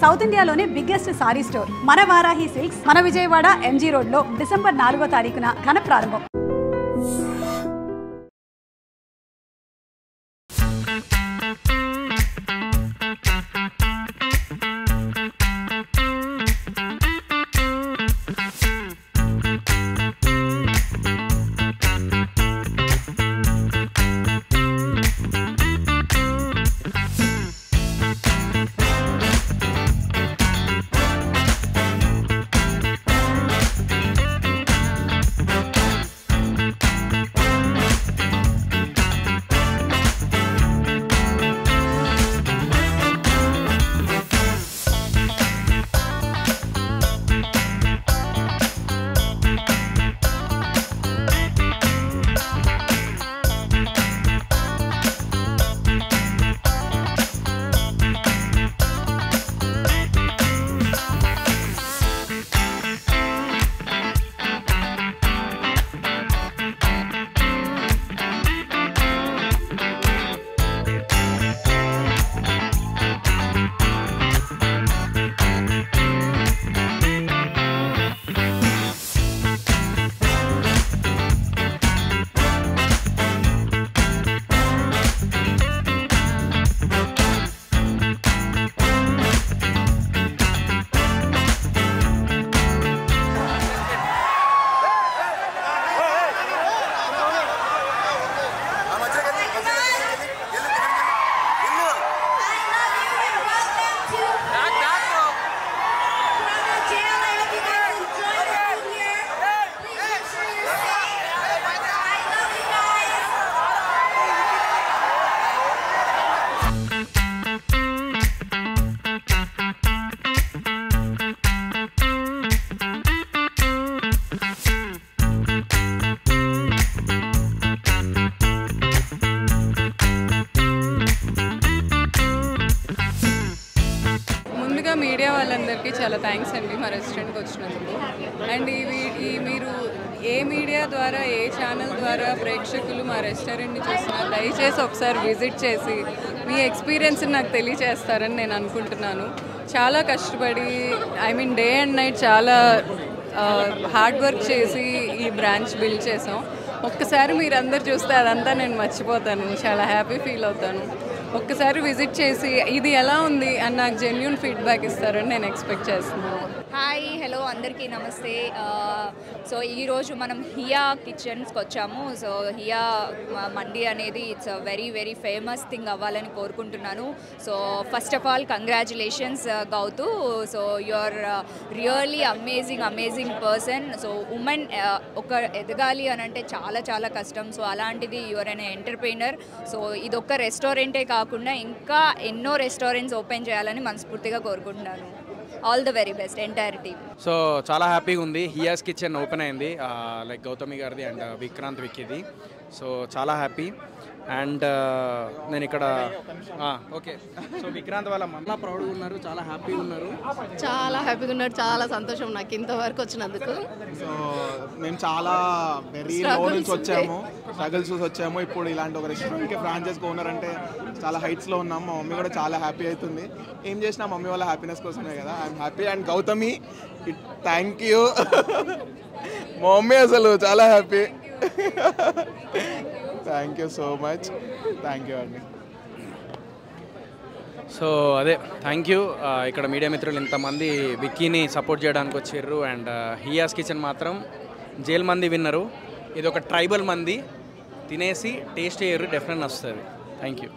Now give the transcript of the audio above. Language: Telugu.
సౌత్ ఇండియాలోనే బిగ్గెస్ట్ సారీ స్టోర్ మన వారాహి సిల్క్స్ మన విజయవాడ ఎంజీ రోడ్ లో డిసెంబర్ 4వ తారీఖున ఘన ప్రారంభం. మీడియా వాళ్ళందరికీ చాలా థ్యాంక్స్ అండి మా రెస్టారెంట్కి వచ్చినందుకు. అండ్ మీరు ఏ మీడియా ద్వారా ఏ ఛానల్ ద్వారా ప్రేక్షకులు మా రెస్టారెంట్ని చూసినా దయచేసి ఒకసారి విజిట్ చేసి మీ ఎక్స్పీరియన్స్ నాకు తెలియచేస్తారని నేను అనుకుంటున్నాను. చాలా కష్టపడి డే అండ్ నైట్ చాలా హార్డ్ వర్క్ చేసి ఈ బ్రాంచ్ బిల్డ్ చేసాం. ఒక్కసారి మీరు అందరు చూస్తే అదంతా నేను మర్చిపోతాను, చాలా హ్యాపీ ఫీల్ అవుతాను. ఒక్కసారి విజిట్ చేసి ఇది ఎలా ఉంది అని నాకు జెన్యూన్ ఫీడ్బ్యాక్ ఇస్తారని నేను ఎక్స్పెక్ట్ చేస్తున్నాను. హాయ్ హలో అందరికీ నమస్తే. సో ఈరోజు మనం హియా కిచెన్స్కి వచ్చాము. సో హియా మండి అనేది it's very very famous thing అవ్వాలని కోరుకుంటున్నాను. So first of all congratulations Gowthu. So you are really amazing person. So women ఒక ఎదగాలి అని అంటే చాలా చాలా కష్టం. సో అలాంటిది you are an entrepreneur. So ఇదొక్క రెస్టారెంటే కాకుండా ఇంకా ఎన్నో రెస్టారెంట్స్ ఓపెన్ చేయాలని మనస్ఫూర్తిగా కోరుకుంటున్నాను. All the very best entire team. So చాలా హ్యాపీగా ఉంది. హియాస్ కిచెన్ ఓపెన్ అయింది, లైక్ గౌతమి గారిది అండ్ విక్రాంత్ విక్కీది. సో చాలా హ్యాపీ. అండ్ నేను ఇక్కడ ఓకే. సో విక్రాంత్ వాళ్ళ మళ్ళీ ప్రౌడ్గా ఉన్నారు, చాలా హ్యాపీగా ఉన్నారు. చాలా సంతోషం నాకు ఇంతవరకు వచ్చినందుకు. సో మేము చాలా వెరీ లో నుంచి వచ్చాము, స్ట్రగుల్స్ చూసి వచ్చాము. ఇప్పుడు ఇలాంటి ఒక రెస్టారెంట్కి ఫ్రాంచైజ్ ఓనర్ అంటే చాలా హైట్స్లో ఉన్నాము. మా మమ్మీ కూడా చాలా హ్యాపీ అవుతుంది. ఏం చేసినా మమ్మీ వాళ్ళ హ్యాపీనెస్ కోసమే కదా. I'm happy. And Gautami thank you. మా మమ్మీ అసలు చాలా happy. Thank you so much. Thank you అండి. సో అదే థ్యాంక్ యూ. ఇక్కడ మీడియా మిత్రులు ఇంతమంది విక్కీని సపోర్ట్ చేయడానికి వచ్చారు. అండ్ హియాస్ కిచెన్ మాత్రం జైల్ మంది విన్నరు. ఇది ఒక ట్రైబల్ మంది, తినేసి టేస్ట్ చేయరు, డెఫినెట్ వస్తుంది. Thank you.